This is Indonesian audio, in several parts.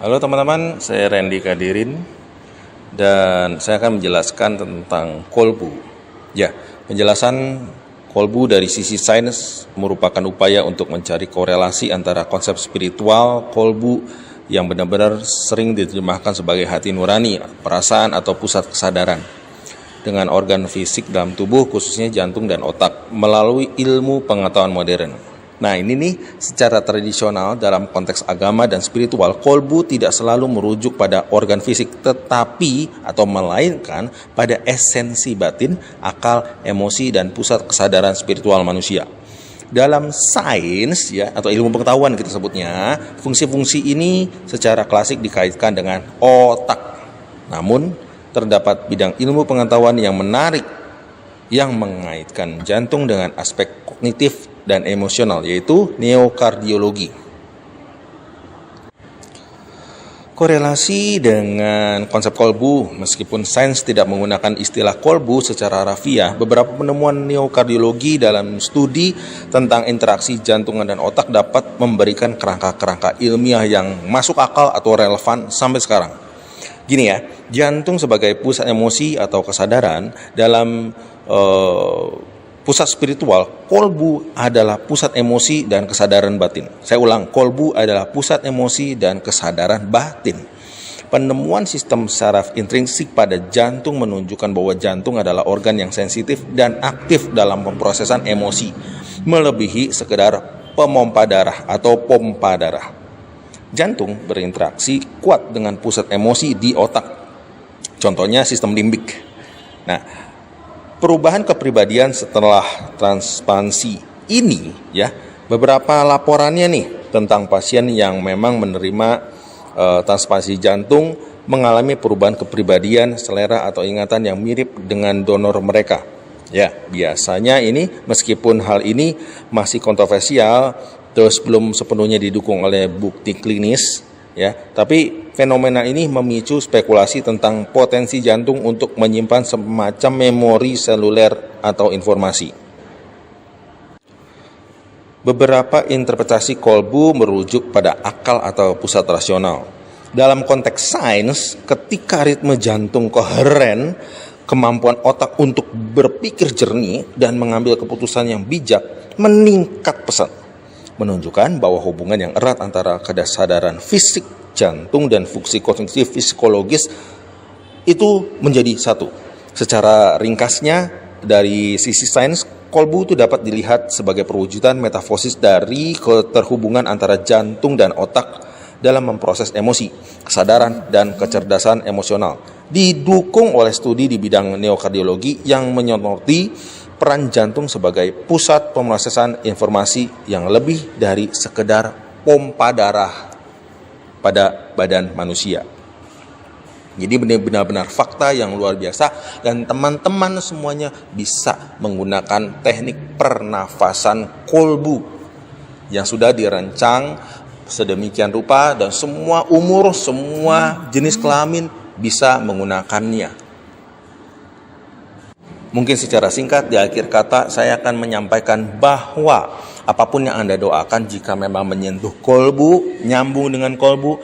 Halo teman-teman, saya Randy Kadirin dan saya akan menjelaskan tentang kolbu. Ya, penjelasan kolbu dari sisi sains merupakan upaya untuk mencari korelasi antara konsep spiritual kolbu yang benar-benar sering diterjemahkan sebagai hati nurani, perasaan atau pusat kesadaran dengan organ fisik dalam tubuh khususnya jantung dan otak melalui ilmu pengetahuan modern. Nah ini nih, secara tradisional dalam konteks agama dan spiritual, kolbu tidak selalu merujuk pada organ fisik, tetapi atau melainkan pada esensi batin, akal, emosi, dan pusat kesadaran spiritual manusia. Dalam sains ya atau ilmu pengetahuan kita sebutnya, fungsi-fungsi ini secara klasik dikaitkan dengan otak. Namun terdapat bidang ilmu pengetahuan yang menarik yang mengaitkan jantung dengan aspek kognitif dan emosional, yaitu neokardiologi. Korelasi dengan konsep kolbu, meskipun sains tidak menggunakan istilah kolbu secara harfiah, beberapa penemuan neokardiologi dalam studi tentang interaksi jantung dan otak dapat memberikan kerangka-kerangka ilmiah yang masuk akal atau relevan sampai sekarang. Gini ya, jantung sebagai pusat emosi atau kesadaran dalam pusat spiritual, kolbu adalah pusat emosi dan kesadaran batin. Saya ulang, kolbu adalah pusat emosi dan kesadaran batin. Penemuan sistem saraf intrinsik pada jantung menunjukkan bahwa jantung adalah organ yang sensitif dan aktif dalam pemrosesan emosi, melebihi sekedar pemompa darah atau pompa darah. Jantung berinteraksi kuat dengan pusat emosi di otak. Contohnya sistem limbik. Nah, perubahan kepribadian setelah transplantasi ini ya, beberapa laporannya nih tentang pasien yang memang menerima transplantasi jantung mengalami perubahan kepribadian, selera atau ingatan yang mirip dengan donor mereka. Ya, biasanya ini meskipun hal ini masih kontroversial, terus belum sepenuhnya didukung oleh bukti klinis ya, tapi fenomena ini memicu spekulasi tentang potensi jantung untuk menyimpan semacam memori seluler atau informasi. Beberapa interpretasi kolbu merujuk pada akal atau pusat rasional. Dalam konteks sains, ketika ritme jantung koheren, kemampuan otak untuk berpikir jernih dan mengambil keputusan yang bijak meningkat pesat, menunjukkan bahwa hubungan yang erat antara kesadaran fisik jantung dan fungsi kognitif psikologis itu menjadi satu. Secara ringkasnya, dari sisi sains, kolbu itu dapat dilihat sebagai perwujudan metafisis dari keterhubungan antara jantung dan otak dalam memproses emosi, kesadaran, dan kecerdasan emosional. Didukung oleh studi di bidang neokardiologi yang menyoroti peran jantung sebagai pusat pemrosesan informasi yang lebih dari sekedar pompa darah pada badan manusia. Jadi benar-benar fakta yang luar biasa, dan teman-teman semuanya bisa menggunakan teknik pernafasan kolbu yang sudah dirancang sedemikian rupa dan semua umur, semua jenis kelamin bisa menggunakannya. Mungkin secara singkat di akhir kata saya akan menyampaikan bahwa apapun yang Anda doakan, jika memang menyentuh kolbu, nyambung dengan kolbu,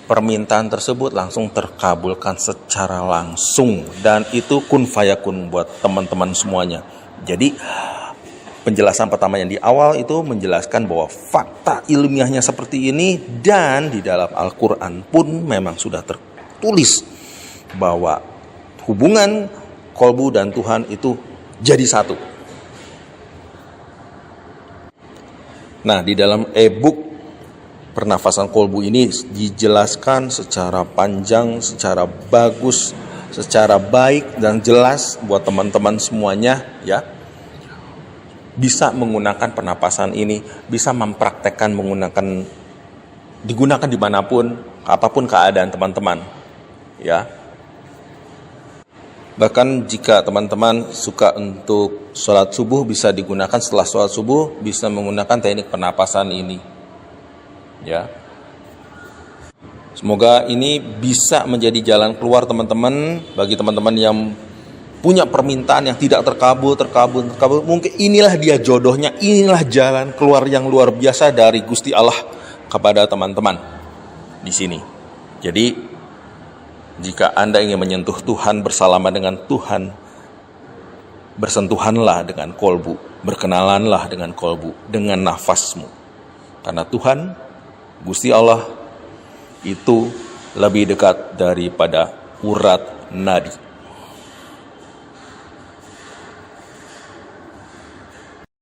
permintaan tersebut langsung terkabulkan secara langsung, dan itu kun fayakun buat teman-teman semuanya. Jadi penjelasan pertama yang di awal itu menjelaskan bahwa fakta ilmiahnya seperti ini, dan di dalam Al-Quran pun memang sudah tertulis bahwa hubungan kolbu dan Tuhan itu jadi satu. Nah, di dalam e-book pernafasan kolbu ini dijelaskan secara panjang, secara bagus, secara baik dan jelas buat teman-teman semuanya ya. Bisa menggunakan pernapasan ini, bisa mempraktekkan digunakan dimanapun, apapun keadaan teman-teman ya. Bahkan jika teman-teman suka untuk sholat subuh, bisa digunakan setelah sholat subuh, bisa menggunakan teknik pernapasan ini ya. Semoga ini bisa menjadi jalan keluar teman-teman, bagi teman-teman yang punya permintaan yang tidak terkabul. Mungkin inilah dia jodohnya, inilah jalan keluar yang luar biasa dari Gusti Allah kepada teman-teman di sini. Jadi, jika Anda ingin menyentuh Tuhan, bersalaman dengan Tuhan, bersentuhanlah dengan kolbu, berkenalanlah dengan kolbu, dengan nafasmu. Karena Tuhan, Gusti Allah, itu lebih dekat daripada urat nadi.